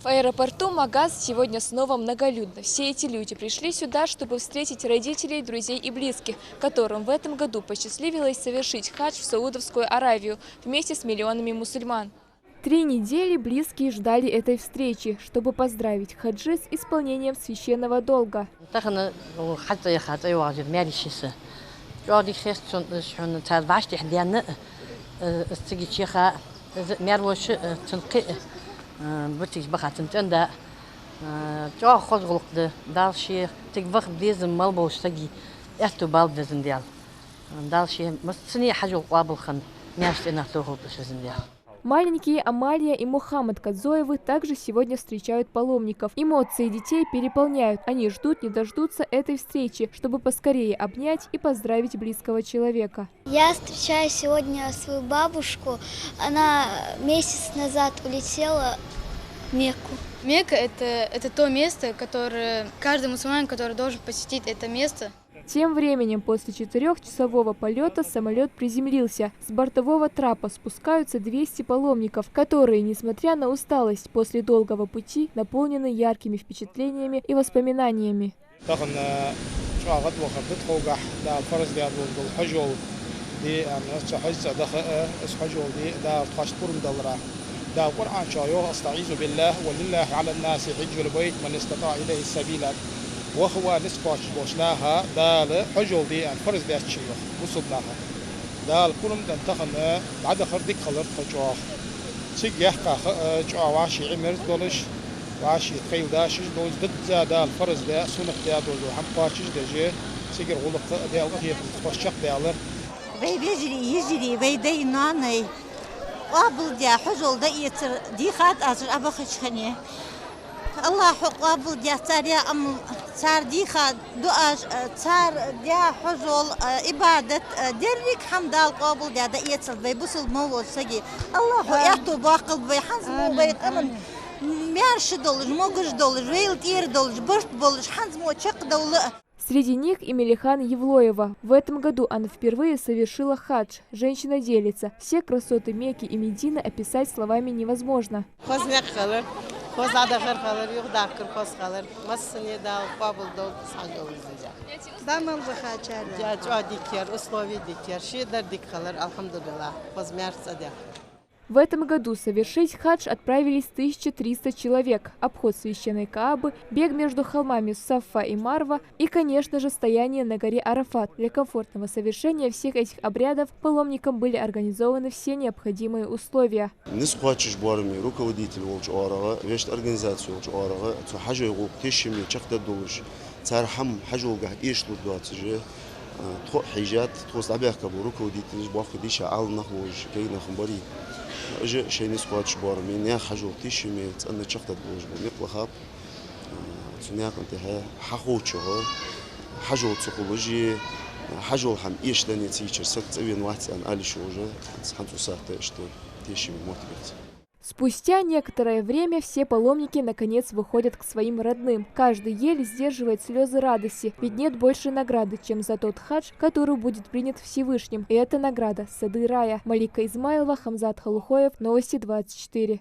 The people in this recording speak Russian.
В аэропорту Магаз сегодня снова многолюдно. Все эти люди пришли сюда, чтобы встретить родителей, друзей и близких, которым в этом году посчастливилось совершить хадж в Саудовскую Аравию вместе с миллионами мусульман. 3 недели близкие ждали этой встречи, чтобы поздравить хаджи с исполнением священного долга. برتيج بخاتم تندا جوا خذ غلق دالشي تكبخ بليزم مالبوش تجي احتو بالبزن ديال دالشي مستني حاجة قابل خن ماشي نحتوه بشزن ديال. Маленькие Амалия и Мухаммад Кадзоевы также сегодня встречают паломников. Эмоции детей переполняют. Они ждут, не дождутся этой встречи, чтобы поскорее обнять и поздравить близкого человека. Я встречаю сегодня свою бабушку. Она месяц назад улетела в Мекку. Мекка – это то место, которое каждый мусульманин, который должен посетить это место. Тем временем, после 4-часового полета самолет приземлился. С бортового трапа спускаются 200 паломников, которые, несмотря на усталость после долгого пути, наполнены яркими впечатлениями и воспоминаниями. وهو نسقاش بوشناها دال حجول دي فرز دي تشيوخ وصلناها دال كلهم تنتخن بعد خردك خلرت خجوخ سيج يحقا جوا واشي عمر دولش واشي تخيل داشش دولش ضد دال فرز دي سنة دي دول وحم باشش دجي سيجر غلق دي وهي تخشق دالر يجري بيدي ناني قابل دي حجول دي يتر دي خات أجر أبخش خنيه الله قابل دي صار يا أم صار دي خاد دعاء صار دي حجول عبادة دريك حمد قابل دي يتصل بيبصل موت سجي الله يعطو باقل بيحنز مو بيتأمن ميارش دولج موجش دولج ويل تير دولج برت دولج حنز مو شق دولة. Среди них и Мелихан Евлоева. В этом году она впервые совершила хадж. Женщина делится. Все красоты Мекки и Медины описать словами невозможно. В этом году совершить хадж отправились 1300 человек. Обход священной Каабы, бег между холмами Сафа и Марва и, конечно же, стояние на горе Арафат. Для комфортного совершения всех этих обрядов паломникам были организованы все необходимые условия. شيء نسقط شبار من يا حجول تيشي ميت أنا شفت الدوج بنطلع سنيا كنت ها حقوق شغل حجول سيكولوجي حجول هم إيش دنيا تيجر سكت أبين واحد أنا قال شو جا حنتو ساعة إيش تيشي من موتيفيت. Спустя некоторое время все паломники наконец выходят к своим родным. Каждый еле сдерживает слезы радости, ведь нет больше награды, чем за тот хадж, который будет принят Всевышним. И эта награда – сады рая. Малика Измайлова, Хамзат Халухоев, Новости 24.